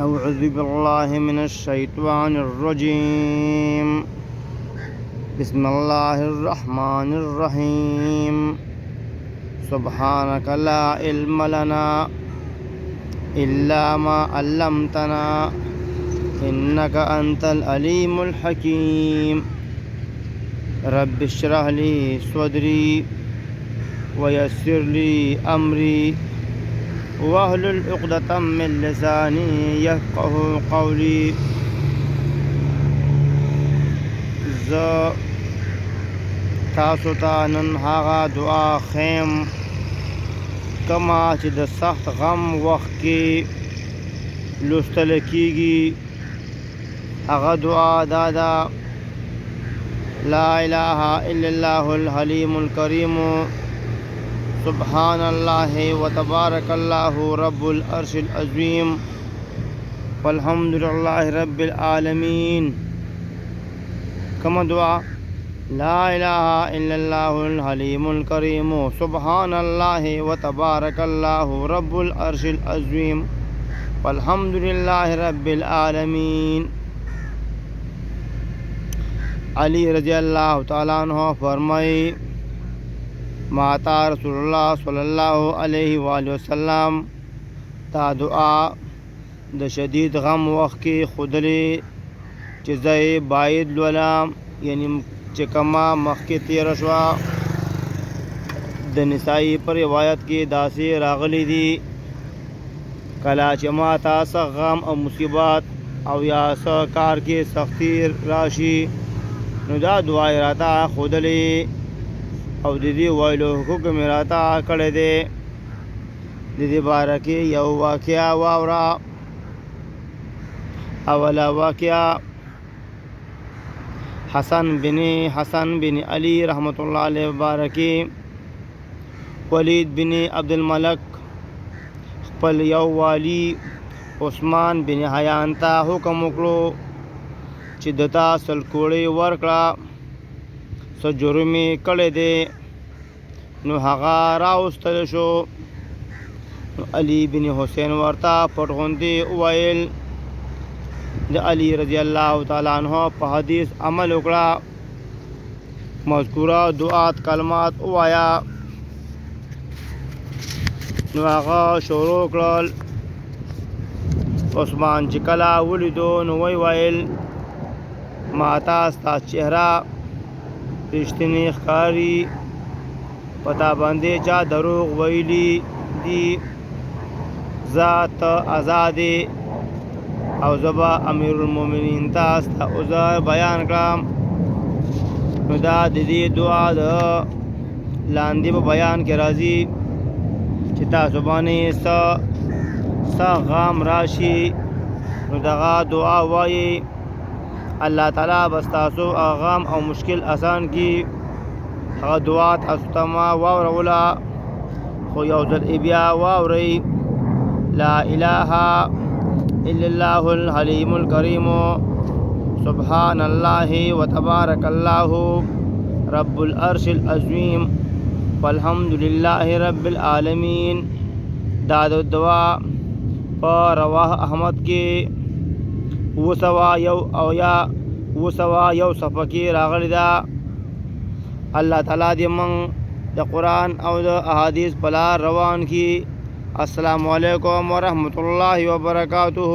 أعوذ بالله من الشيطان الرجيم. بسم الله الرحمن الرحيم. سبحانك لا علم لنا إلا ما علمتنا إنك أنت العليم الحكيم. رب اشرح لي صدري ويسر لي أمري واحلل عقدة من لساني يفقه قولي. ز تاسو ته نن هغه دعا خیم کما چې د سخت غم وخت کې لوستل کېږي. هغه دعا دا ده: لا اله الا الله الحلیم الکریم سبحان الله وتبارك الله رب العرش العظيم والحمد لله رب العالمين. كما دعا: لا إله إلا الله الحليم الكريم سبحان الله وتبارك الله رب العرش العظيم والحمد لله رب العالمين. علی رضی اللہ تعالیٰ عنہ فرمائی: ماتا رسول اللہ صلی اللہ علیہ وآلہ وسلم تا دعا د شدید غم وخت کې خودلې چې زه باید لولم، یعنی چې کما مخکې تېره شوه. د نسائی پر روایت کې داسې راغلی دي: کله چې ما ته څه غم او مصیبت او یا څه کار کې سختی راشي، نو دا دعا یې راته ښودلې او د دې ویلو حقوق مې راته کړی دی. د دې باره کې یو واقعه واوره. اوله واقعه حسن بن علی رحمت الله علیه باره کې ولید بن عبدالملک خپل یو والی عثمان بن حیان ته حکم وکړو چې دته سل کوړۍ ورکړه، څه جرم یې کړی دی. نو هغه راوستل شو. نو علي بن حسین ورته پټ غوندې وویل: د علي رضی الله تعالی عنہ په حدیث عمل وکړه، مذکوره دعات کلمات ووایه. نو هغه شروع کړل. عثمان چې کله ولیدو نو ویل: ماته ستا چهره رښتینی ښکاري، په تا باندې چا دروغ ویلي دي. ذات آزادې او زه به امیرالمؤمنین ته ستا عذر بیان کړم. نو دا د دې دعا د لاندې په بیان کې راځي چې تاسو باندې څه غم راشي، نو دغه دعا وایي. الله تعالی بس تاسو غم او مشکل آسان کی. هغه دعا تاسو ته ما واوروله، خو یو ځل بیا واورئ: لا اله الا الله الحلیم الکریم سبحان الله وتبارك الله رب العرش العظیم والحمد لله رب العالمین. دا د دعا په رواه احمد کې 201 صفحه کې راغلی ده. الله تعالی دې موږ د قرآن او د احادیث په لار روان کړي. السلام علیکم ورحمۃ اللہ وبرکاتہ.